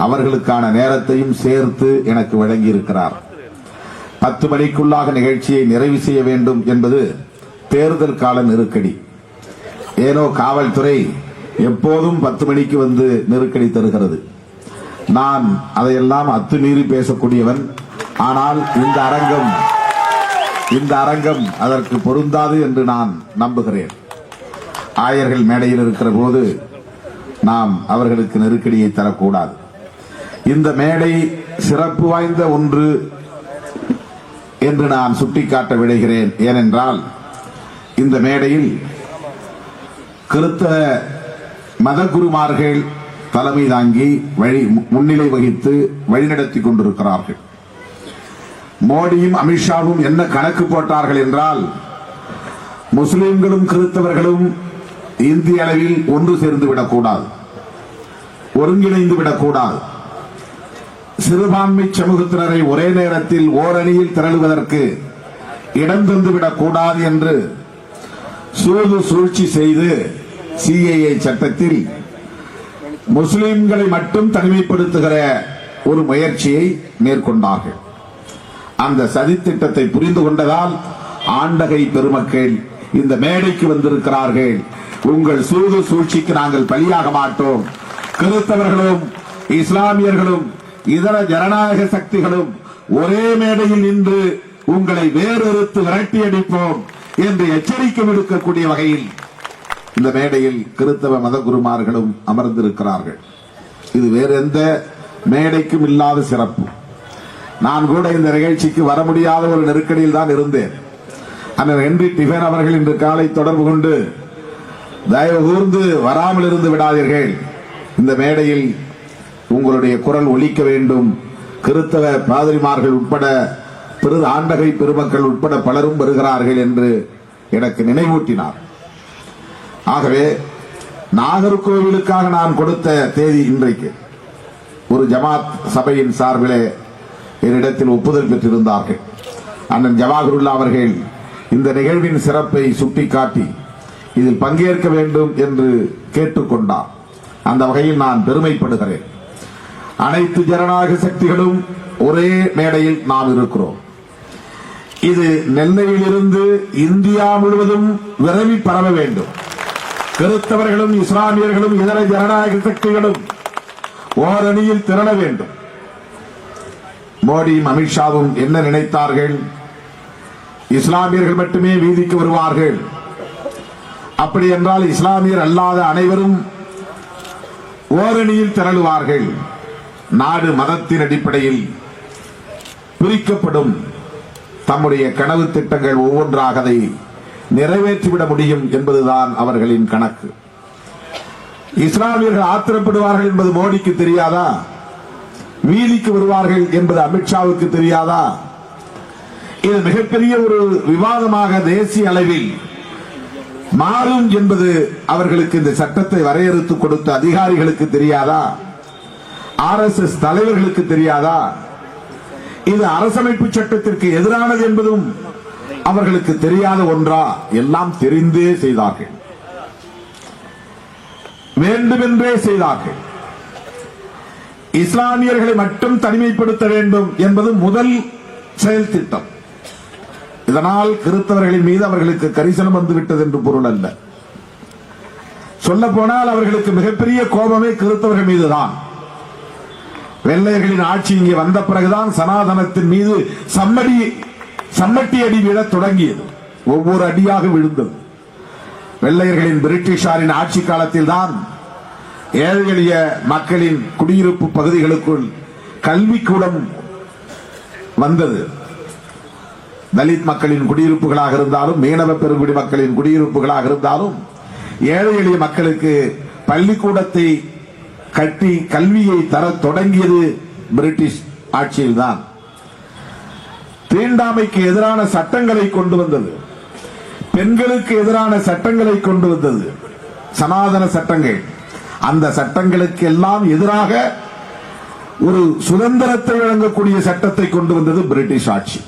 அவர்களுக்கான நேரத்தையும் சேர்த்து எனக்கு வழங்கி இருக்கிறார். 10 மணிக்குள்ளாக நிகழ்ச்சியை நிறைவு செய்ய வேண்டும் என்பது தேர்தல் கால நெருக்கடி. ஏனோ காவல்துறை எப்போதும் 10 மணிக்கு வந்து நெருக்கடி தருகிறது. நான் அதையெல்லாம் அத்துமீறி பேசக்கூடியவன். ஆனால் இந்த அரங்கம் அதற்கு பொருந்தாது என்று நான் நம்புகிறேன். ஆயர்கள் மேடையில் இருக்கிற போது நாம் அவர்களுக்கு நெருக்கடியை தரக்கூடாது. இந்த மேடை சிறப்பு வாய்ந்த ஒன்று என்று நான் சுட்டிக்காட்ட விடுகிறேன். ஏனென்றால் இந்த மேடையில் கிறிஸ்தவ மதகுருமார்கள் தலைமை தாங்கி முன்னிலை வகித்து வழிநடத்தி கொண்டிருக்கிறார்கள். மோடியும் அமித்ஷாவும் என்ன கணக்கு போட்டார்கள் என்றால், முஸ்லிம்களும் கிறிஸ்தவர்களும் இந்திய அளவில் ஒன்று சேர்ந்து விடக்கூடாது, ஒருங்கிணைந்து விடக்கூடாது, சிறுபான்மை சமூகத்தினரை ஒரே நேரத்தில் ஓரணியில் திரளுவதற்கு இடம் தந்துவிடக் கூடாது என்று சூழ்ச்சி செய்து சிஏஏ சட்டத்தில் முஸ்லிம்களை மட்டும் தனிமைப்படுத்துகிற ஒரு முயற்சியை மேற்கொண்டார்கள். அந்த சதித்திட்டத்தை புரிந்து கொண்டதால் ஆண்டகை பெருமக்கள் இந்த மேடைக்கு வந்திருக்கிறார்கள். உங்கள் சூழ்ச்சிக்கு நாங்கள் பலியாக மாட்டோம். கிறிஸ்தவர்களும் இஸ்லாமியர்களும் இதர ஜனநாயக சக்திகளும் ஒரே மேடையில் நின்று உங்களை வேறறுத்து விரட்டி அடிப்போம் என்று எச்சரிக்கை விடுக்கக்கூடிய வகையில் இந்த மேடையில் கிறிஸ்தவ மதகுருமார்களும் அமர்ந்திருக்கிறார்கள். இது வேறு எந்த மேடைக்கும் இல்லாத சிறப்பு. நான் கூட இந்த நிகழ்ச்சிக்கு வர முடியாத ஒரு நெருக்கடியில் தான் இருந்தேன். அண்ணன் ஹென்றி டிஃபன் அவர்கள் இன்று காலை தொடர்பு கொண்டு, தயவு கூர்ந்து வராமல் இருந்து விடாதீர்கள், இந்த மேடையில் உங்களுடைய குரல் ஒலிக்க வேண்டும், கிறிஸ்தவ பாதிரிமார்கள் உட்பட ஆண்டகை பெருமக்கள் உட்பட பலரும் வருகிறார்கள் என்று எனக்கு நினைவூட்டினார். ஆகவே நாகர்கோவிலுக்காக நான் கொடுத்த தேதி இன்றைக்கு ஒரு ஜமாத் சபையின் சார்பிலே என்னிடத்தில் ஒப்புதல் பெற்றிருந்தார்கள். அண்ணன் ஜவாஹருல்லா அவர்கள் இந்த நிகழ்வின் சிறப்பை சுட்டிக்காட்டி இதில் பங்கேற்க வேண்டும் என்று கேட்டுக்கொண்டார். அந்த வகையில் நான் பெருமைப்படுகிறேன். அனைத்து ஜனநாயக சக்திகளும் ஒரே மேடையில் நாம் இருக்கிறோம். இது நெல்லையிலிருந்து இந்தியா முழுவதும் விரைவி பரவ வேண்டும். கிறிஸ்தவர்களும் இஸ்லாமியர்களும் இதர ஜனநாயக சக்திகளும் ஓரணியில் திரள வேண்டும். மோடியும் அமித்ஷாவும் என்ன நினைத்தார்கள்? இஸ்லாமியர்கள் மட்டுமே வீதிக்கு வருவார்கள், அப்படி என்றால் இஸ்லாமியர் அல்லாத அனைவரும் ஓரணியில் திரளுவார்கள், நாடு மதத்தின் அடிப்படையில் பிரிக்கப்படும், தம்முடைய கனவு திட்டங்கள் ஒவ்வொன்றாக அதை நிறைவேற்றிவிட முடியும் என்பதுதான் அவர்களின் கணக்கு. இஸ்லாமியர்கள் ஆத்திரப்படுவார்கள் என்பது மோடிக்கு தெரியாதா? வீதிக்கு வருவார்கள் என்பது அமித்ஷாவுக்கு தெரியாதா? இது மிகப்பெரிய ஒரு விவாதமாக தேசிய அளவில் மாறும் என்பது அவர்களுக்கு இந்த சட்டத்தை வரையறுத்து கொடுத்த அதிகாரிகளுக்கு தெரியாதா? RSS தலைவர்களுக்கு தெரியாதா? இது அரசமைப்பு சட்டத்திற்கு எதிரானது என்பதும் அவர்களுக்கு தெரியாத ஒன்றா? எல்லாம் தெரிந்தே செய்தார்கள், வேண்டுமென்றே செய்தார்கள். இஸ்லாமியர்களை மட்டும் தனிமைப்படுத்த வேண்டும் என்பது முதல் செயல் திட்டம். இதனால் கிறிஸ்தவர்களின் மீது அவர்களுக்கு கரிசனம் வந்துவிட்டது என்று பொருள் அல்ல. சொல்ல போனால் அவர்களுக்கு மிகப்பெரிய கோபமே கிறிஸ்தவர்கள் மீதுதான். வெள்ளையர்களின் ஆட்சி இங்கே வந்த பிறகுதான் சனாதனத்தின் மீது சம்மட்டி அடி விழத் தொடங்கியது. ஒவ்வொரு அடியாக விழுந்தது. வெள்ளையர்களின் பிரிட்டிஷாரின் ஆட்சி காலத்தில் தான் ஏழை எளிய மக்களின் குடியிருப்பு பகுதிகளுக்குள் கல்விக்கூடம் வந்தது. தலித் மக்களின் குடியிருப்புகளாக இருந்தாலும், மீனவ பெருங்குடி மக்களின் குடியிருப்புகளாக இருந்தாலும், ஏழை எளிய மக்களுக்கு பள்ளிக்கூடத்தை கட்டி கல்வியை தர தொடங்கியது பிரிட்டிஷ் ஆட்சியில்தான். தீண்டாமைக்கு எதிரான சட்டங்களை கொண்டு வந்தது, பெண்களுக்கு எதிரான சட்டங்களை கொண்டு வந்தது, சனாதன சட்டங்கள். அந்த சட்டங்களுக்கு எல்லாம் எதிராக ஒரு சுதந்திரத்தை வழங்கக்கூடிய சட்டத்தை கொண்டு வந்தது பிரிட்டிஷ் ஆட்சி.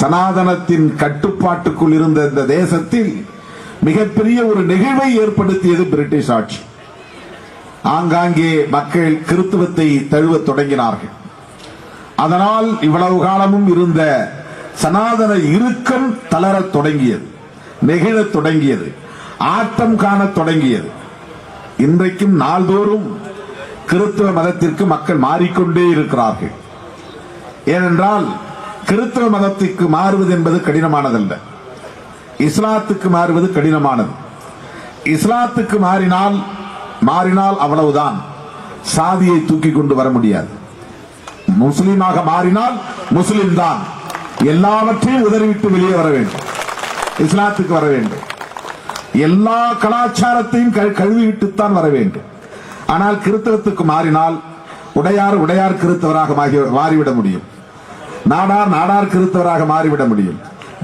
சனாதனத்தின் கட்டுப்பாட்டுக்குள் இருந்த இந்த தேசத்தில் மிகப்பெரிய ஒரு நிகழ்வை ஏற்படுத்தியது பிரிட்டிஷ் ஆட்சி. ஆங்காங்கே மக்கள் கிறிஸ்துவத்தை தழுவத் தொடங்கினார்கள். அதனால் இவ்வளவு காலமும் இருந்த சனாதன இறுக்கம் தளரத் தொடங்கியது, நெகிழத் தொடங்கியது, ஆட்டம் காணத் தொடங்கியது. இன்றைக்கும் நாள்தோறும் கிறிஸ்தவ மதத்திற்கு மக்கள் மாறிக்கொண்டே இருக்கிறார்கள். ஏனென்றால் கிறிஸ்தவ மதத்திற்கு மாறுவது என்பது கடினமானதல்ல, இஸ்லாத்துக்கு மாறுவது கடினமானது. இஸ்லாத்துக்கு மாறினால் அவ்வளவுதான், சாதியை தூக்கி கொண்டு வர முடியாது. முஸ்லீமாக மாறினால் முஸ்லிம் தான், எல்லாவற்றையும் உதறிவிட்டு வெளியே வர வேண்டும், இஸ்லாத்துக்கு வர வேண்டும். எல்லா கலாச்சாரத்தையும் கழுவிவிட்டுத்தான் வர வேண்டும். ஆனால் கிறிஸ்தவத்துக்கு மாறினால் உடையார் கிறிஸ்தவராக மாறிவிட முடியும், நாடார் கிறிஸ்தவராக மாறிவிட முடியும்,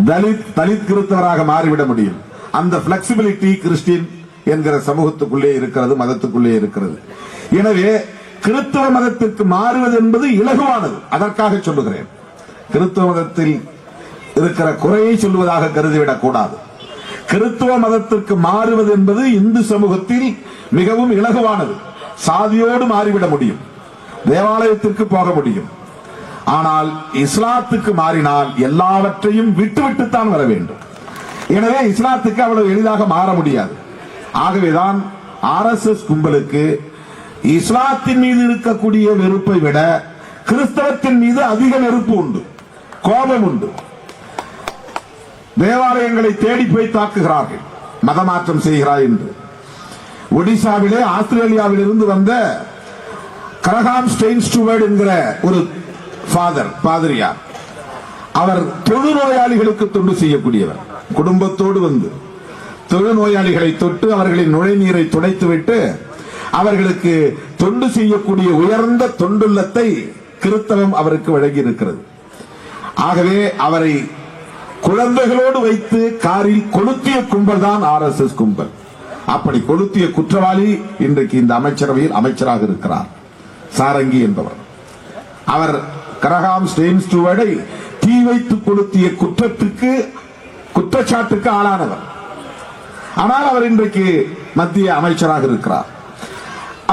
தலித் கிறிஸ்தவராக மாறிவிட முடியும். அந்த பிளெக்சிபிலிட்டி கிறிஸ்டின் என்கிற சமூகத்துக்குள்ளே இருக்கிறது, மதத்துக்குள்ளே இருக்கிறது. எனவே கிறிஸ்தவ மதத்திற்கு மாறுவது என்பது இலகுவானது. அதற்காக சொல்லுகிறேன், கிறிஸ்தவ மதத்தில் இருக்கிற குறையை சொல்லுவதாக கருதிவிடக் கூடாது. கிறிஸ்தவ மதத்திற்கு மாறுவது என்பது இந்து சமூகத்தில் மிகவும் இலகுவானது. சாதியோடு மாறிவிட முடியும், தேவாலயத்திற்கு போக முடியும். ஆனால் இஸ்லாத்துக்கு மாறினால் எல்லாவற்றையும் விட்டுவிட்டுத்தான் வர வேண்டும். எனவே இஸ்லாத்துக்கு அவ்வளவு எளிதாக மாற முடியாது. ஆகவேதான் RSS கும்பலுக்கு இஸ்லாத்தின் மீது இருக்கக்கூடிய வெறுப்பை விட கிறிஸ்தவத்தின் மீது அதிக வெறுப்பு உண்டு, கோபம் உண்டு. தேவாலயங்களை தேடி போய் தாக்குகிறார்கள், மதமாற்றம் செய்கிறார் என்று. ஒடிசாவிலே ஆஸ்திரேலியாவில் இருந்து வந்த கிரஹாம் ஸ்டெயின்ஸ்டூவர்ட் என்கிற ஒரு பாதிரியார், அவர் தொழுநோயாளிகளுக்கு தொண்டு செய்யக்கூடியவர். குடும்பத்தோடு வந்து தொழுநோயாளிகளை தொட்டு அவர்களின் நுழைநீரை துடைத்துவிட்டு அவர்களுக்கு தொண்டு செய்யக்கூடிய உயர்ந்த தொண்டுள்ளத்தை கிறிஸ்தவம் அவருக்கு வழங்கி இருக்கிறது. ஆகவே அவரை குழந்தைகளோடு வைத்து காரில் கொளுத்திய கும்பல் தான் RSS கும்பல். அப்படி கொளுத்திய குற்றவாளி இன்றைக்கு இந்த அமைச்சரவையில் அமைச்சராக இருக்கிறார், சாரங்கி என்பவர். அவர் கிரஹாம் ஸ்டெயின்ஸ்டூவர்டை தீ வைத்து கொளுத்திய குற்றச்சாட்டுக்கு ஆளானவர். ஆனால் அவர் இன்றைக்கு மத்திய அமைச்சராக இருக்கிறார்.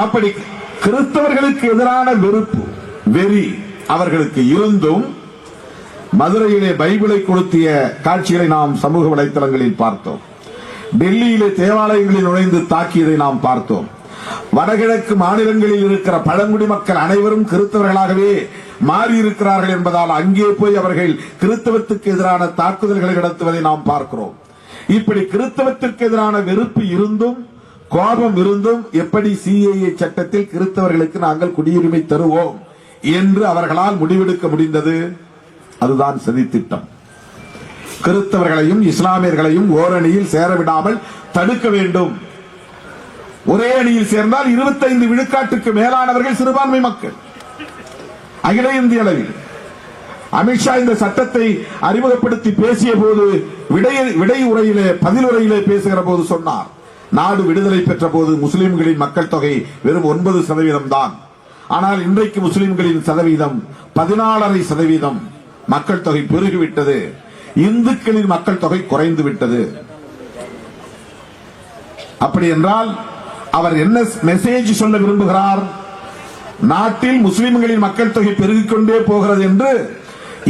அப்படி கிறிஸ்தவர்களுக்கு எதிரான வெறுப்பு, வெறி அவர்களுக்கு இருந்தும் மதுரையிலே பைபிளை கொளுத்திய காட்சிகளை நாம் சமூக வலைத்தளங்களில் பார்த்தோம். டெல்லியிலே தேவாலயங்களில் நுழைந்து தாக்கியதை நாம் பார்த்தோம். வடகிழக்கு மாநிலங்களில் இருக்கிற பழங்குடி மக்கள் அனைவரும் கிறிஸ்தவர்களாகவே மாறியிருக்கிறார்கள் என்பதால் அங்கே போய் அவர்கள் கிறிஸ்தவத்துக்கு எதிரான தாக்குதல்களை நடத்துவதை நாம் பார்க்கிறோம். இப்படி கிறிஸ்தவத்திற்கு எதிரான வெறுப்பு இருந்தும் கோபம் இருந்தும் எப்படி CAA சட்டத்தில் கிறிஸ்தவர்களுக்கு நாங்கள் குடியுரிமை தருவோம் என்று அவர்களால் முடிவெடுக்க முடிந்தது? அதுதான் சதித்திட்டம். கிறிஸ்தவர்களையும் இஸ்லாமியர்களையும் ஓரணியில் சேரவிடாமல் தடுக்க வேண்டும். ஒரே அணியில் சேர்ந்தால் 25 விழுக்காட்டுக்கு மேலானவர்கள் சிறுபான்மை மக்கள். அகில இந்திய அளவில் அமித்ஷா இந்த சட்டத்தை அறிமுகப்படுத்தி பேசிய போது பதில் உரையிலே பேசுகிற போது சொன்னார், நாடு விடுதலை பெற்ற போது முஸ்லிம்களின் மக்கள் தொகை வெறும் 9% தான். ஆனால் இன்றைக்கு முஸ்லிம்களின் சதவீதம் 14.5%. மக்கள் தொகை பெருகிவிட்டது, இந்துக்களின் மக்கள் தொகை குறைந்து விட்டது. அப்படி என்றால் அவர் என்ன மெசேஜ் சொல்ல விரும்புகிறார்? நாட்டில் முஸ்லிம்களின் மக்கள் தொகை பெருகிக் கொண்டே போகிறது என்று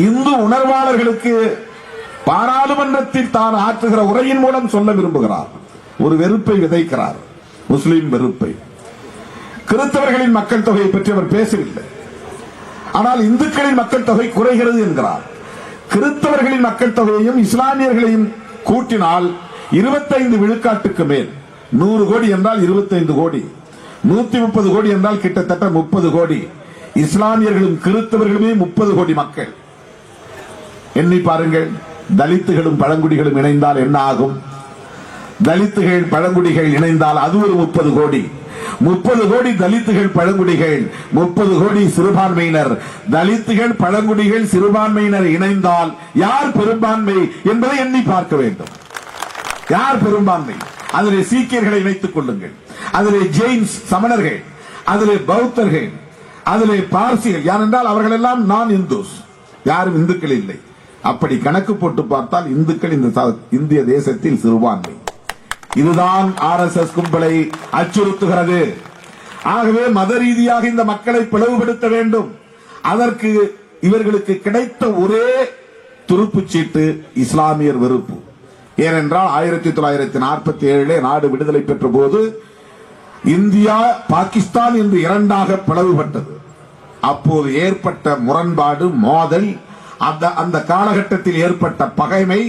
இந்து உணர்வாளர்களுக்கு பாராளுமன்றத்தில் தான் ஆற்றுகிற உரையின் மூலம் சொல்ல விரும்புகிறார். ஒரு வெறுப்பை விதைக்கிறார், முஸ்லிம் வெறுப்பை. கிறிஸ்தவர்களின் மக்கள் தொகையை பற்றி அவர் பேசவில்லை. ஆனால் இந்துக்களின் மக்கள் தொகை குறைகிறது என்கிறார். கிறிஸ்தவர்களின் மக்கள் தொகையையும் இஸ்லாமியர்களையும் கூட்டினால் 25 விழுக்காட்டுக்கு மேல். 100 கோடி என்றால் 25 கோடி, 130 கோடி என்றால் கிட்டத்தட்ட 30 கோடி. இஸ்லாமியர்களும் கிறிஸ்தவர்களுமே 30 கோடி மக்கள். எண்ணி பாருங்கள், தலித்துகளும் பழங்குடிகளும் இணைந்தால் என்ன ஆகும்? தலித்துகள் பழங்குடிகள் இணைந்தால் அது ஒரு 30 கோடி. 30 கோடி தலித்துகள் பழங்குடிகள், 30 கோடி சிறுபான்மையினர். தலித்துகள் பழங்குடிகள் சிறுபான்மையினர் இணைந்தால் யார் பெரும்பான்மை என்பதை எண்ணி பார்க்க வேண்டும். யார் பெரும்பான்மை? அதிலே சீக்கியர்களை இணைத்துக் கொள்ளுங்கள், அதிலே ஜெயின்ஸ் சமணர்கள், அதிலே பௌத்தர்கள், அதிலே பார்சிகள். யாரென்றால் அவர்கள் எல்லாம் நான் இந்துஸ், யாரும் இந்துக்கள் இல்லை. அப்படி கணக்கு போட்டு பார்த்தால் இந்துக்கள் இந்த இந்திய தேசத்தில் சிறுபான்மை. இதுதான் RSS கும்பலை அச்சுறுத்துகிறது. ஆகவே மத ரீதியாக இந்த மக்களை பிளவுபடுத்த வேண்டும். அதற்கு இவர்களுக்கு கிடைத்த ஒரே துருப்புச் சீட்டு இஸ்லாமியர் வெறுப்பு. ஏனென்றால் 1947 நாடு விடுதலை பெற்ற போது இந்தியா பாகிஸ்தான் என்று இரண்டாக பிளவுபட்டது. அப்போது ஏற்பட்ட முரண்பாடு, மோதல், அந்த காலகட்டத்தில் ஏற்பட்ட பகைமை,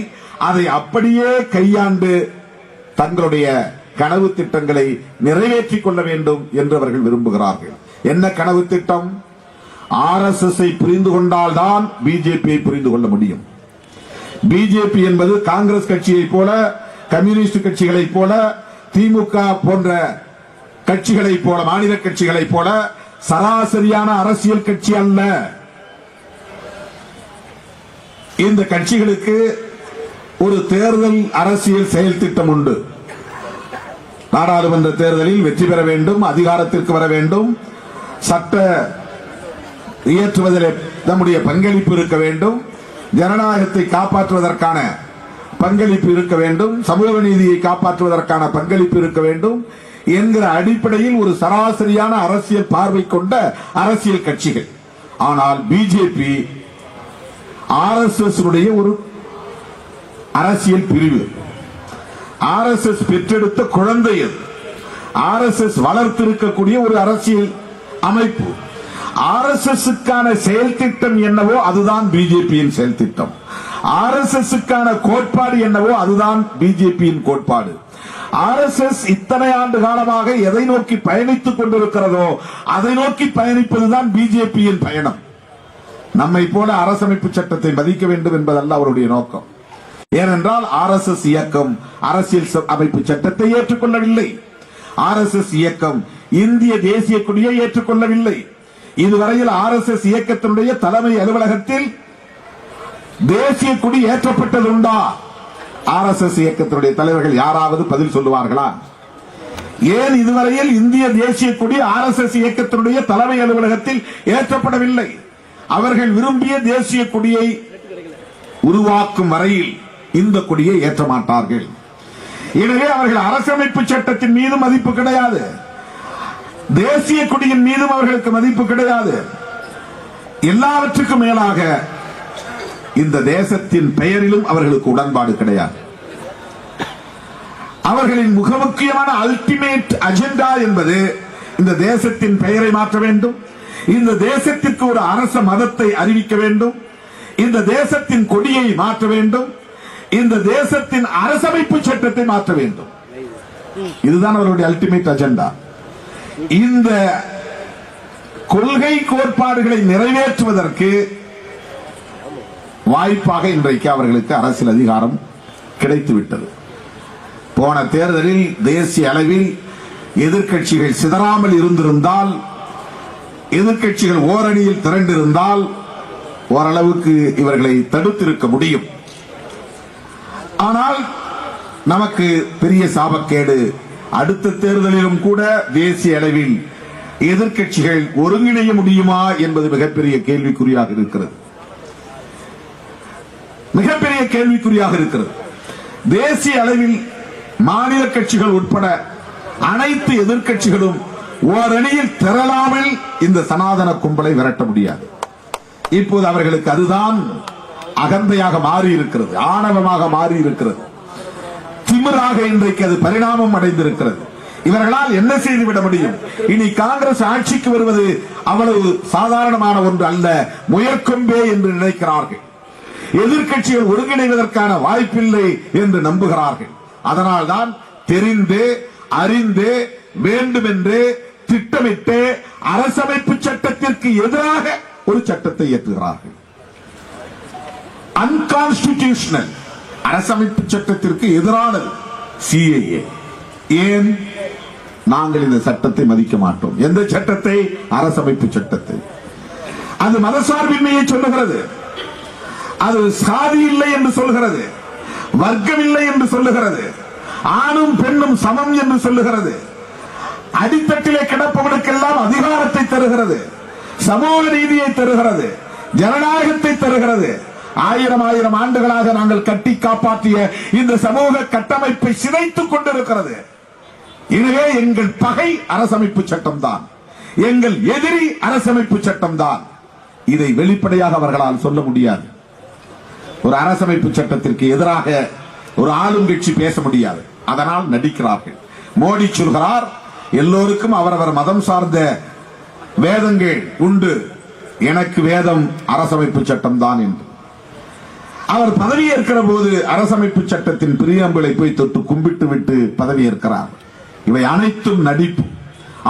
அதை அப்படியே கையாண்டு தங்களுடைய கனவு திட்டங்களை நிறைவேற்றிக் கொள்ள வேண்டும் என்று அவர்கள் விரும்புகிறார்கள். என்ன கனவு திட்டம்? RSS புரிந்து கொண்டால்தான் பிஜேபியை புரிந்து கொள்ள முடியும். பிஜேபி என்பது காங்கிரஸ் கட்சியை போல, கம்யூனிஸ்ட் கட்சிகளை போல, திமுக போன்ற கட்சிகளை போல, மாநில கட்சிகளை போல சராசரியான அரசியல் கட்சி அல்ல. இந்த கட்சிகளுக்கு ஒரு தேர்தல் அரசியல் செயல் திட்டம் உண்டு. நாடாளுமன்ற தேர்தலில் வெற்றி பெற வேண்டும், அதிகாரத்திற்கு வர வேண்டும், சட்ட இயற்றுவதில் நம்முடைய பங்களிப்பு இருக்க வேண்டும், ஜனநாயகத்தை காப்பாற்றுவதற்கான பங்களிப்பு இருக்க வேண்டும், சமூக நீதியை காப்பாற்றுவதற்கான பங்களிப்பு இருக்க வேண்டும் என்கிற அடிப்படையில் ஒரு சராசரியான அரசியல் பார்வை கொண்ட அரசியல் கட்சிகள். ஆனால் பிஜேபி RSS ஒரு அரசியல் பிரிவு. RSS பெற்றெடுத்த குழந்தை அது. RSS வளர்த்திருக்கக்கூடிய ஒரு அரசியல் அமைப்பு. RSSக்கான செயல் திட்டம் என்னவோ அதுதான் பிஜேபியின் செயல் திட்டம். RSSக்கான கோட்பாடு என்னவோ அதுதான் பிஜேபியின் கோட்பாடு. RSS இத்தனை ஆண்டு காலமாக எதை நோக்கி பயணித்துக் கொண்டிருக்கிறதோ அதை நோக்கி பயணிப்பதுதான் பிஜேபியின் பயணம். நம்மை போல அரசமைப்பு சட்டத்தை மதிக்க வேண்டும் என்பதல்ல அவருடைய நோக்கம். ஏனென்றால் RSS இயக்கம் அரசியல் அமைப்பு சட்டத்தை ஏற்றுக்கொள்ளவில்லை. RSS இயக்கம் இந்திய தேசிய கொடியை ஏற்றுக்கொள்ளவில்லை. இதுவரையில் RSS இயக்கத்தினுடைய தலைமை அலுவலகத்தில் தேசிய கொடி ஏற்றப்பட்டதுண்டா? RSS இயக்கத்தினுடைய தலைவர்கள் யாராவது பதில் சொல்லுவார்களா? ஏன் இதுவரையில் இந்திய தேசிய கொடி RSS இயக்கத்தினுடைய தலைமை அலுவலகத்தில் ஏற்றப்படவில்லை? அவர்கள் விரும்பிய தேசிய கொடியை உருவாக்கும் வரையில் இந்த கொடியை ஏற்ற மாட்டார்கள். எனவே அவர்கள் அரசமைப்பு சட்டத்தின் மீது மதிப்பு கிடையாது, தேசிய கொடியின் மீதும் அவர்களுக்கு மதிப்பு கிடையாது. எல்லாவற்றுக்கும் மேலாக இந்த தேசத்தின் பெயரிலும் அவர்களுக்கு உடன்பாடு கிடையாது. அவர்களின் மிக முக்கியமான அல்டிமேட் அஜெண்டா என்பது இந்த தேசத்தின் பெயரை மாற்ற வேண்டும், இந்த தேசத்திற்கு ஒரு அரச மதத்தை அறிவிக்க வேண்டும், இந்த தேசத்தின் கொடியை மாற்ற வேண்டும், இந்த தேசத்தின் அரசமைப்பு சட்டத்தை மாற்ற வேண்டும். இதுதான் அவர்களுடைய அல்டிமேட் அஜெண்டா. இந்த கொள்கை கோட்பாடுகளை நிறைவேற்றுவதற்கு வாய்ப்பாக இன்றைக்கு அவர்களுக்கு அரசியல் அதிகாரம் கிடைத்துவிட்டது. போன தேர்தலில் தேசிய அளவில் எதிர்க்கட்சிகள் சிதறாமல் இருந்திருந்தால், எதிர்க்கட்சிகள் ஓரணியில் திரண்டிருந்தால் ஓரளவுக்கு இவர்களை தடுத்திருக்க முடியும். ஆனால் நமக்கு பெரிய சாபக்கேடு, அடுத்த தேர்தலிலும் கூட தேசிய அளவில் எதிர்க்கட்சிகள் ஒருங்கிணைய முடியுமா என்பது மிகப்பெரிய கேள்விக்குறியாக இருக்கிறது. மிகப்பெரிய கேள்விக்குறியாக இருக்கிறது. தேசிய அளவில் மாநில கட்சிகள் உட்பட அனைத்து எதிர்க்கட்சிகளும் ஓரணியில் திரளாமல் இந்த சனாதன கும்பலை விரட்ட முடியாது. இப்போது அவர்களுக்கு அதுதான் அகந்தையாக மாறி இருக்கிறது, ஆணவமாக மாறி இருக்கிறது, திமிராக இன்றைக்கு அது பரிணாமம் அடைந்திருக்கிறது. இவர்களால் என்ன செய்துவிட முடியும்? இனி காங்கிரஸ் ஆட்சிக்கு வருவது அவ்வளவு சாதாரணமான ஒன்று அல்ல, முயற்கொம்பே என்று நினைக்கிறார்கள். எதிர்க்கட்சிகள் ஒருங்கிணைவதற்கான வாய்ப்பில்லை என்று நம்புகிறார்கள். அதனால்தான் தெரிந்து அறிந்து வேண்டுமென்று திட்டமிட்டு அரசமைப்பு சட்டத்திற்கு எதிராக ஒரு சட்டத்தை இயற்றுகிறார்கள். அன்கான்ஸ்டிடியூஷனல், அரசமைப்பு சட்டத்திற்கு எதிரானது CAA. ஏன்? நாங்கள் இந்த சட்டத்தை மதிக்க மாட்டோம். எந்த சட்டத்தை? அரசமைப்பு சட்டத்தை. அது மதசார்பின்மையை சொல்லுகிறது, அது சாதி இல்லை என்று சொல்லுகிறது, வர்க்கம் இல்லை என்று சொல்லுகிறது, ஆணும் பெண்ணும் சமம் என்று சொல்லுகிறது, அடித்தட்டிலே கிடப்பவனுக்கெல்லாம் அதிகாரத்தை தருகிறது, சமூக நீதியை தருகிறது, ஜனநாயகத்தை தருகிறது. ஆயிரம் ஆண்டுகளாக நாங்கள் கட்டி காப்பாற்றிய இந்த சமூக கட்டமைப்பை சிதைத்துக் கொண்டிருக்கிறது. எனவே எங்கள் பகை அரசமைப்பு சட்டம் தான், எங்கள் எதிரி அரசமைப்பு சட்டம் தான். இதை வெளிப்படையாக அவர்களால் சொல்ல முடியாது. ஒரு அரசமைப்பு சட்டத்திற்கு எதிராக ஒரு ஆளும் கட்சி பேச முடியாது. அதனால் நடிக்கிறார்கள். மோடி சொல்கிறார், எல்லோருக்கும் அவரவர் மதம் சார்ந்த வேதங்கள் உண்டு, எனக்கு வேதம் அரசமைப்பு சட்டம் தான் என்று. அவர் பதவியேற்கிற போது அரசமைப்பு சட்டத்தின் பிரியம்பிளை போய் தொட்டு கும்பிட்டு விட்டு பதவியேற்கிறார். இவை அனைத்தும் நடிப்பு.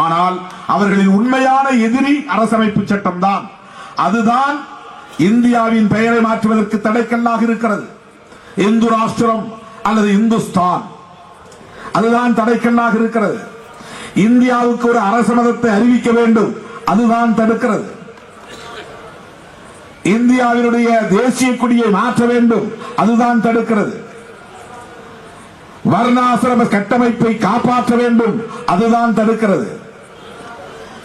ஆனால் அவர்களின் உண்மையான எதிரி அரசமைப்பு சட்டம் தான். அதுதான் இந்தியாவின் பெயரை மாற்றுவதற்கு தடைக்கல்லாக இருக்கிறது. இந்து ராஷ்டிரம் அல்லது இந்துஸ்தான், அதுதான் தடைக்கல்லாக இருக்கிறது. இந்தியாவுக்கு ஒரு அரச மதத்தை அறிவிக்க வேண்டும், அதுதான் தடுக்கிறது. இந்தியாவினுடைய தேசிய கொடியை மாற்ற வேண்டும், அதுதான் தடுக்கிறது. வர்ணாசிரம கட்டமைப்பை காப்பாற்ற வேண்டும், அதுதான் தடுக்கிறது.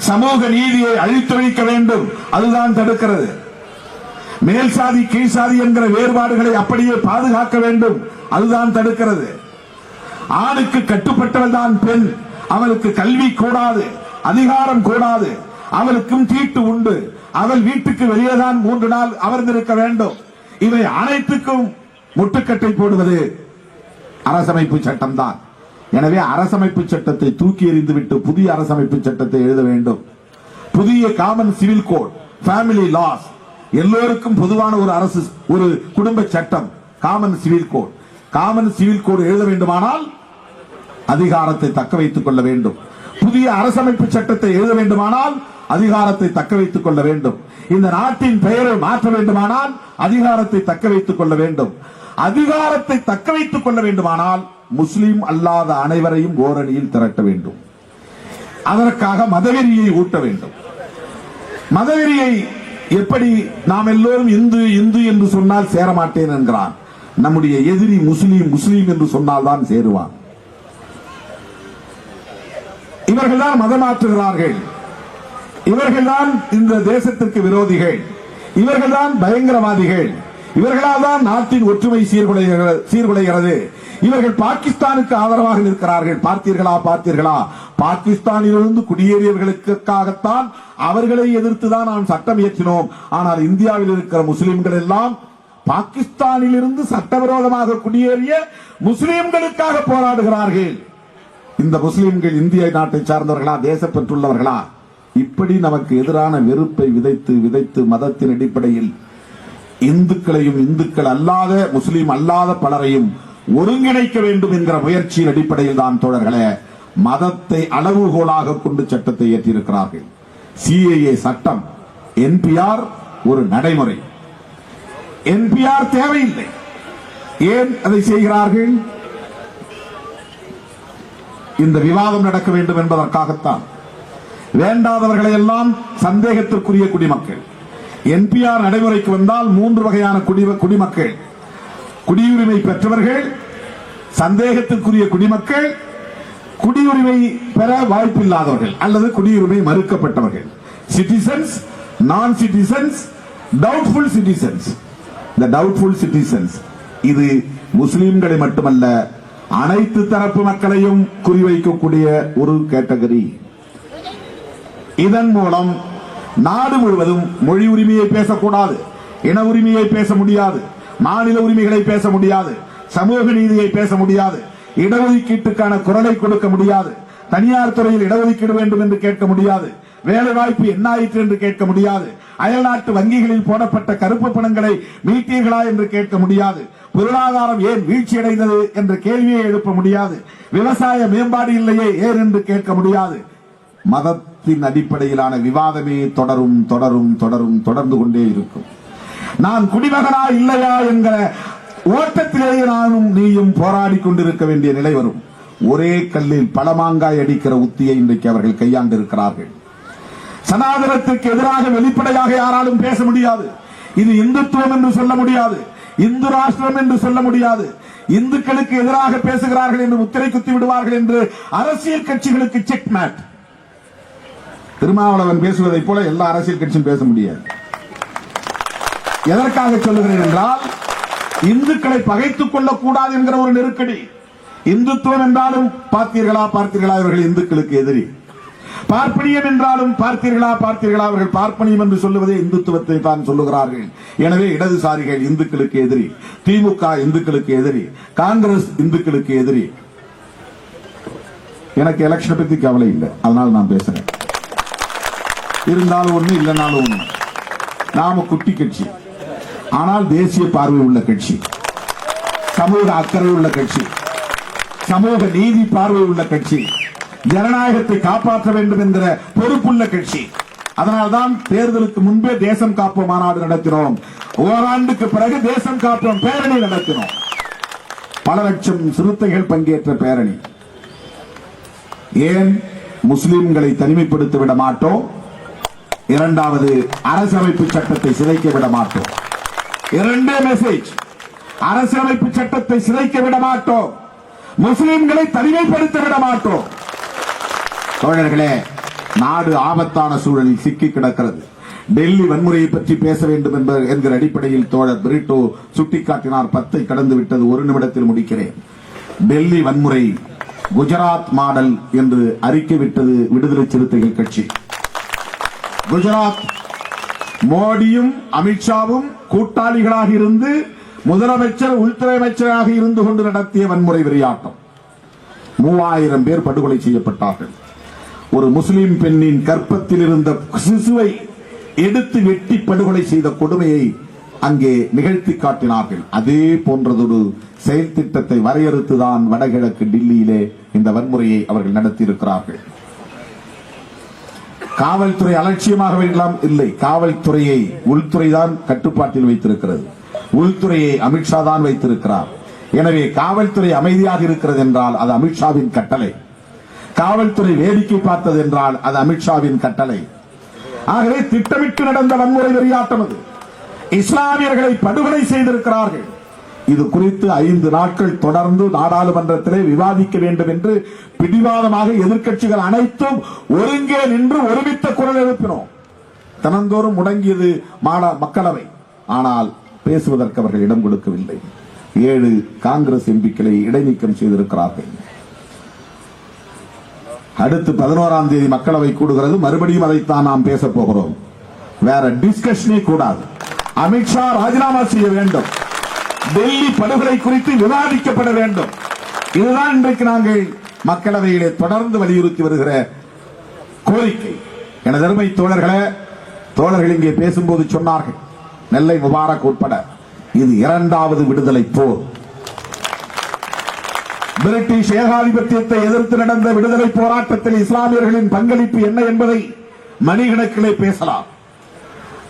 சமூக நீதியை அழித்தொழிக்க வேண்டும், அதுதான் தடுக்கிறது. மேல் சாதி கீழ் சாதி என்கிற வேறுபாடுகளை அப்படியே பாதுகாக்க வேண்டும், அதுதான் தடுக்கிறது. ஆணுக்கு கட்டுப்பட்டவள் தான் பெண், அவளுக்கு கல்வி கூடாது, அதிகாரம் கூடாது, அவளுக்கும் தீட்டு உண்டு, அவள் வீட்டுக்கு வெளியேதான் 3 நாள் அமர்ந்திருக்க வேண்டும். இவை அனைத்துக்கும் முட்டுக்கட்டை போடுவது அரசமைப்பு சட்டம் தான். எனவே அரசமைப்பு சட்டத்தை தூக்கி எறிந்துவிட்டு புதிய அரசமைப்பு சட்டத்தை எழுத வேண்டும். புதிய common civil code, family laws, எல்லோருக்கும் பொதுவான ஒரு அரசு, ஒரு குடும்ப சட்டம், common civil code. Common civil code எழுத வேண்டுமானால் அதிகாரத்தை தக்க வைத்துக் கொள்ள வேண்டும். புதிய அரசமைப்பு சட்டத்தை எழுத வேண்டுமானால் அதிகாரத்தை தக்க வைத்துக் கொள்ள வேண்டும். இந்த நாட்டின் பெயரை மாற்ற வேண்டுமானால் அதிகாரத்தை தக்க வைத்துக் கொள்ள வேண்டும். அதிகாரத்தை தக்க வைத்துக் கொள்ள வேண்டுமானால் முஸ்லிம் அல்லாத அனைவரையும் ஓரணியில் திரட்ட வேண்டும். அதற்காக மதவெறியை ஊட்ட வேண்டும். மதவெறியை எப்படி நாம் எல்லோரும் இந்து இந்து என்று சொன்னால் சேரமாட்டேன் என்கிறான். நம்முடைய எதிரி முஸ்லீம் முஸ்லீம் என்று சொன்னால் தான் சேருவான். இவர்கள்தான் மதமாற்றுகிறார்கள், இவர்கள்தான் இந்த தேசத்திற்கு விரோதிகள், இவர்கள்தான் பயங்கரவாதிகள், இவர்களால் தான் நாட்டின் ஒற்றுமை சீர்குலைகிறது. இவர்கள் பாகிஸ்தானுக்கு ஆதரவாக நிற்கிறார்கள். பார்த்தீர்களா? பாகிஸ்தானிலிருந்து குடியேறியவர்களுக்காகத்தான் அவர்களை எதிர்த்துதான் நாம் சட்டம் இயற்றினோம். ஆனால் இந்தியாவில் இருக்கிற முஸ்லிம்கள் எல்லாம் பாகிஸ்தானிலிருந்து சட்டவிரோதமாக குடியேறிய முஸ்லிம்களுக்காக போராடுகிறார்கள். இந்த முஸ்லிம்கள் இந்திய நாட்டை சார்ந்தவர்களா, தேசப்பற்றுள்ளவர்களா? இப்படி நமக்கு எதிரான வெறுப்பை விதைத்து விதைத்து மதத்தின் அடிப்படையில் இந்துக்களையும் இந்துக்கள் அல்லாத முஸ்லிம் அல்லாத பலரையும் ஒருங்கிணைக்க வேண்டும் என்கிற முயற்சியின் அடிப்படையில் தான் தோழர்களே மதத்தை அளவுகோலாக கொண்டு சட்டத்தை இயற்றியிருக்கிறார்கள். சிஏஏ சட்டம், என்பிஆர் ஒரு நடைமுறை. என்பிஆர் தேவையில்லை. ஏன் அதை செய்கிறார்கள்? இந்த விவாதம் நடக்க வேண்டும் என்பதற்காகத்தான். வேண்டாதவர்களை எல்லாம் சந்தேகத்திற்குரிய குடிமக்கள். என்பிஆர் நடைமுறைக்கு வந்தால் 3 வகையான குடிமக்கள்: குடியுரிமை பெற்றவர்கள், சந்தேகத்திற்குரிய குடிமக்கள், குடியுரிமை பெற வாய்ப்பில்லாதவர்கள் அல்லது குடியுரிமை மறுக்கப்பட்டவர்கள். சிட்டிசன்ஸ், நான் சிட்டிசன்ஸ், டவுட்ஃபுல் சிட்டிசன்ஸ். இந்த டவுட்ஃபுல் சிட்டிசன்ஸ் இது முஸ்லிம்களை மட்டுமல்ல, அனைத்து தரப்பு மக்களையும் குறிவைக்கக்கூடிய ஒரு கேட்டகரி. இதன் மூலம் நாடு முழுவதும் மொழி உரிமையை பேசக்கூடாது, இன உரிமையை பேச முடியாது, மாநில உரிமைகளை பேச முடியாது, சமூக நீதியை பேச முடியாது, இடஒதுக்கீட்டுக்கான குரலை கொடுக்க முடியாது, தனியார் துறையில் இடஒதுக்கீடு வேண்டும் என்று கேட்க முடியாது, வேலை வாய்ப்பு என்ன ஆயிற்று என்று கேட்க முடியாது, அயல்நாட்டு வங்கிகளில் போடப்பட்ட கருப்பு பணங்களை மீட்டீர்களா என்று கேட்க முடியாது, பொருளாதாரம் ஏன் வீழ்ச்சியடைந்தது என்ற கேள்வியை எழுப்ப முடியாது, விவசாய மேம்பாடு இல்லையே ஏன் என்று கேட்க முடியாது. மதத்தின் அடிப்படையிலான விவாதமே தொடரும் தொடரும் தொடரும் தொடர்ந்து கொண்டே இருக்கும். நான் குடிமகனா இல்லையா என்கிற ஓட்டத்திலேயே நானும் நீயும் போராடி கொண்டிருக்க வேண்டிய நிலை வரும். ஒரே கல்லில் பல மாங்காய் அடிக்கிற உத்தியை இன்றைக்கு அவர்கள் கையாண்டு இருக்கிறார்கள். சனாதனத்திற்கு எதிராக வெளிப்படையாக யாராலும் பேச முடியாது. இது இந்துத்துவம் என்று சொல்ல முடியாது, இந்து ராஷ்டிரம் என்று சொல்ல முடியாது. இந்துக்களுக்கு எதிராக பேசுகிறார்கள் என்று முத்திரை குத்தி விடுவார்கள் என்று அரசியல் கட்சிகளுக்கு செக் மேட். திருமாவளவன் பேசுவதை போல எல்லா அரசியல் கட்சியும் பேச முடியாது. எதற்காக சொல்லுகிறேன் என்றால், இந்துக்களை பகைத்துக் கொள்ளக்கூடாது என்கிற ஒரு நெருக்கடி. இந்துத்துவம் என்றாலும் பார்த்தீர்களா இவர்கள் இந்துக்களுக்கு எதிரி. பார்ப்பனியம் என்றாலும் பார்த்தீர்களா அவர்கள் பார்ப்பனியம் என்று சொல்லுவதே இந்துத்துவத்தை தான் சொல்லுகிறார்கள். எனவே இடதுசாரிகள் இந்துக்களுக்கு எதிரி, திமுக இந்துக்களுக்கு எதிரி, காங்கிரஸ் இந்துக்களுக்கு எதிரி. எனக்கு எலெக்ஷன் பத்தி கவலை இல்லை, அதனால நான் பேசுறேன். இருந்தாலும் ஒண்ணு இல்லைனாலும் ஒண்ணு. நாம குட்டி கட்சி, ஆனால் தேசிய பார்வை உள்ள கட்சி, சமூக அக்கறை உள்ள கட்சி, சமூக நீதி பார்வை உள்ள கட்சி, ஜனநாயகத்தை காப்பாற்ற வேண்டும் என்கிற பொறுப்புள்ள கட்சி. அதனால்தான் தேர்தலுக்கு முன்பே தேசம் காப்போம் மாநாடு நடத்தினோம். ஓராண்டுக்கு பிறகு தேசம் காப்போம் பேரணி நடத்தினோம். பல லட்சம் சிறுத்தைகள் பங்கேற்ற பேரணி. ஏன் முஸ்லிம்களை தனிமைப்படுத்த விட மாட்டோம். இரண்டாவது, அரசமைப்பு சட்டத்தை சிதைக்க விட மாட்டோம். இரண்டே மெசேஜ். அரசமைப்பு சட்டத்தை சிதைக்க விட மாட்டோம், முஸ்லிம்களை தனிமைப்படுத்த விட மாட்டோம். தோழர்களே, நாடு ஆபத்தான சூழலில் சிக்கி கிடக்கிறது. டெல்லி வன்முறையை பற்றி பேச வேண்டும் என்கிற அடிப்படையில் தோழர் பிரிட்டோ சுட்டிக்காட்டினார். 10 கடந்து விட்டது, 1 நிமிடத்தில் முடிக்கிறேன். டெல்லி வன்முறை குஜராத் மாடல் என்று அறிக்கை விட்டது விடுதலை சிறுத்தைகள் கட்சி. குஜராத் மோடியும் அமித்ஷாவும் கூட்டாளிகளாக இருந்து முதலமைச்சர் உள்துறை அமைச்சராக இருந்து கொண்டு நடத்திய வன்முறை வெறியாட்டம். 3000 பேர் படுகொலை செய்யப்பட்டார்கள். ஒரு முஸ்லிம் பெண்ணின் கற்பத்தில் இருந்த சிசுவை எடுத்து வெட்டி படுகொலை செய்த கொடுமையை அங்கே நிகழ்த்தி காட்டினார்கள். அதே போன்றதொரு செயல் திட்டத்தை வரையறுத்துதான் வடகிழக்கு டில்லியிலே இந்த வன்முறையை அவர்கள் நடத்தியிருக்கிறார்கள். காவல்துறை அலட்சியமாக வேண்டாம், இல்லை. காவல்துறையை உள்துறை தான் கட்டுப்பாட்டில் வைத்திருக்கிறது. உள்துறையை அமித்ஷா தான் வைத்திருக்கிறார். எனவே காவல்துறை அமைதியாக இருக்கிறது என்றால் அது அமித்ஷாவின் கட்டளை. காவல்துறை வேடிக்கை பார்த்தது என்றால் அது அமித்ஷாவின் கட்டளை. ஆகவே திட்டமிட்டு நடந்த வன்முறை வெறியாட்டம் அது. இஸ்லாமியர்களை படுகொலை செய்திருக்கிறார்கள். இது குறித்து 5 நாட்கள் தொடர்ந்து நாடாளுமன்றத்திலே விவாதிக்க வேண்டும் என்று பிடிவாதமாக எதிர்க்கட்சிகள் அனைத்தும் ஒருங்கே நின்று ஒருமித்த குரல் எழுப்பினோம். தினந்தோறும் முடங்கியது மக்களவை. ஆனால் பேசுவதற்கு அவர்கள் இடம் கொடுக்கவில்லை. 7 காங்கிரஸ் எம்பிக்களை இடைநீக்கம் செய்திருக்கிறார்கள். அடுத்து 11ஆம் தேதி மக்களவை கூடுகிறது. மறுபடியும் அதைத்தான் நாம் பேச போகிறோம். வேற டிஸ்கஷனே கூடாது. அமித்ஷா ராஜினாமா செய்ய வேண்டும். டெல்லி படுகொலை குறித்து விவாதிக்கப்பட வேண்டும். இதுதான் இன்றைக்கு நாங்கள் மக்களவையிலே தொடர்ந்து வலியுறுத்தி வருகிற கோரிக்கை. எனது அருமை தோழர்கள் இங்கே பேசும்போது சொன்னார்கள், நெல்லை முபாரக் உட்பட இது 2வது விடுதலை போர். பிரிட்டிஷ் ஏகாதிபத்தியத்தை எதிர்த்து நடந்த விடுதலை போராட்டத்தில் இஸ்லாமியர்களின் பங்களிப்பு என்ன என்பதை மணிக்கணக்கிலே பேசலாம்.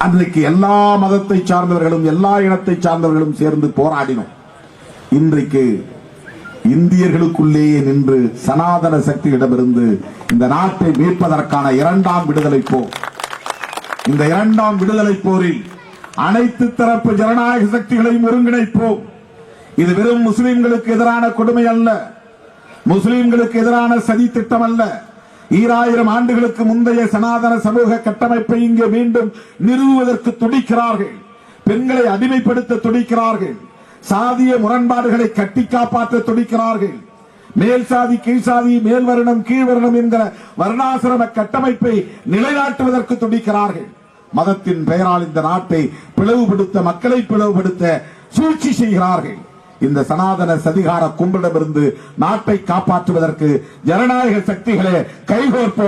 அன்றைக்கு எல்லா மதத்தை சார்ந்தவர்களும் எல்லா இனத்தை சார்ந்தவர்களும் சேர்ந்து போராடினோம். இன்றைக்கு இந்தியர்களுக்குள்ளேயே நின்று சனாதன சக்தியிடமிருந்து இந்த நாட்டை மீட்பதற்கான 2ஆம் விடுதலை போர். இந்த 2ஆம் விடுதலை போரில் அனைத்து தரப்பு ஜனநாயக சக்திகளையும் ஒருங்கிணைப்போம். இது வெறும் முஸ்லிம்களுக்கு எதிரான கொடுமை அல்ல, முஸ்லிம்களுக்கு எதிரான சதி திட்டம் அல்ல. 2000 ஆண்டுகளுக்கு முந்தைய சனாதன சமூக கட்டமைப்பை இங்கே மீண்டும் நிறுவுவதற்கு துடிக்கிறார்கள். பெண்களை அடிமைப்படுத்த துடிக்கிறார்கள். சாதிய முரண்பாடுகளை கட்டி காப்பாற்ற துடிக்கிறார்கள். மேல் சாதி கீழ் சாதி, மேல் வருணம் கீழ் வருணம் என்கிற வர்ணாசிரம கட்டமைப்பை நிலைநாட்டுவதற்கு துடிக்கிறார்கள். மதத்தின் பெயரால் இந்த நாட்டை பிளவுபடுத்த, மக்களை பிளவுபடுத்த சூழ்ச்சி செய்கிறார்கள். இந்த சனாதன சதிகார கும்பலிடமிருந்து நாட்டை காப்பாற்றுவதற்கு ஜனநாயக சக்திகளே கைகோர்ப்போம்.